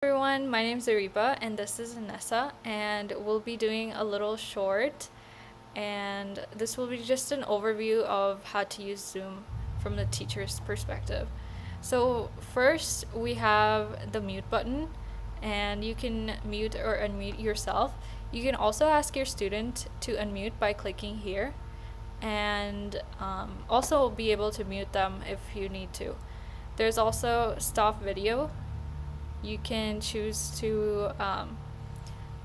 Everyone, my name is Ariba and this is Anessa, and we'll be doing a little short, and this will be just an overview of how to use Zoom from the teacher's perspective. So first we have the mute button, and you can mute or unmute yourself. You can also ask your student to unmute by clicking here, and also be able to mute them if you need to. There's also stop video. You can choose to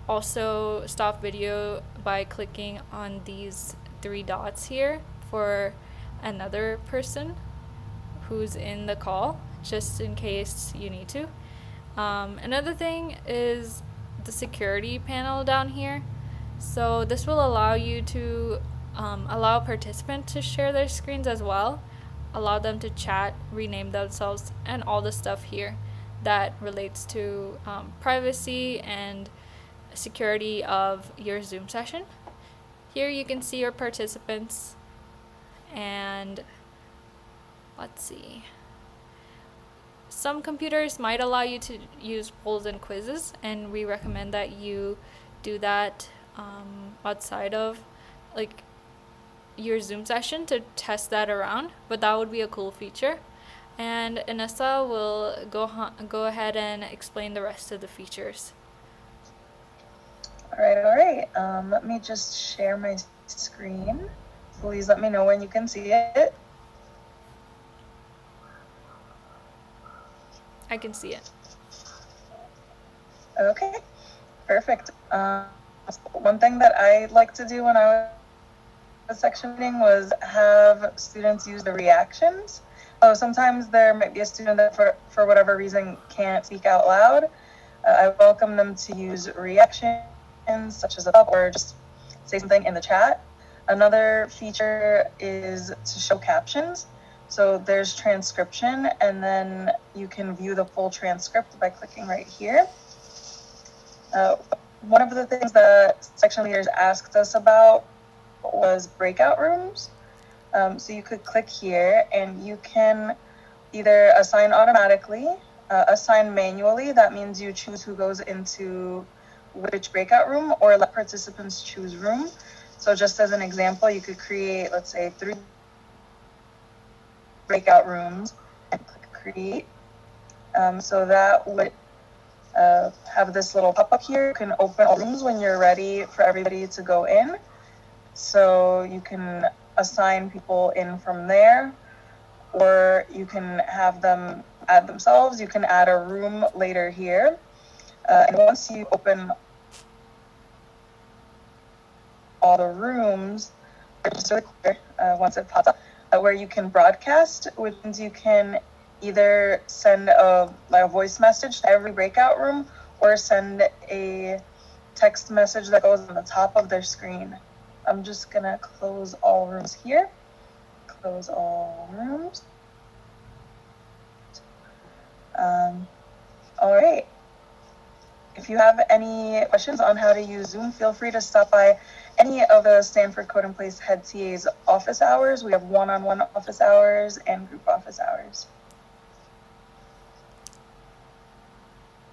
also stop video by clicking on these three dots here for another person who's in the call, just in case you need to. Another thing is the security panel down here. So this will allow you to allow participants to share their screens as well, allow them to chat, rename themselves, and all the stuff here that relates to privacy and security of your Zoom session. Here you can see your participants, and let's see. Some computers might allow you to use polls and quizzes, and we recommend that you do that outside of like your Zoom session to test that around, but that would be a cool feature. And Anessa will go ahead and explain the rest of the features. All right. Let me just share my screen. Please let me know when you can see it. I can see it. Okay, perfect. One thing that I like to do when I was section meeting was have students use the reactions. So sometimes there might be a student that for whatever reason can't speak out loud. I welcome them to use reactions such as a up or just say something in the chat. Another feature is to show captions. So there's transcription, and then you can view the full transcript by clicking right here. One of the things that section leaders asked us about was breakout rooms. So you could click here and you can either assign automatically, assign manually. That means you choose who goes into which breakout room, or let participants choose room. So just as an example, you could create, let's say, 3 breakout rooms and click create. So that would have this little pop-up here. You can open all rooms when you're ready for everybody to go in. So you can assign people in from there, or you can have them add themselves. You can add a room later here. And once you open all the rooms, just really clear, once it pops up, where you can broadcast, which means you can either send a voice message to every breakout room or send a text message that goes on the top of their screen. I'm just gonna close all rooms here. Close all rooms. All right. If you have any questions on how to use Zoom, feel free to stop by any of the Stanford Code in Place head TA's office hours. We have one-on-one office hours and group office hours.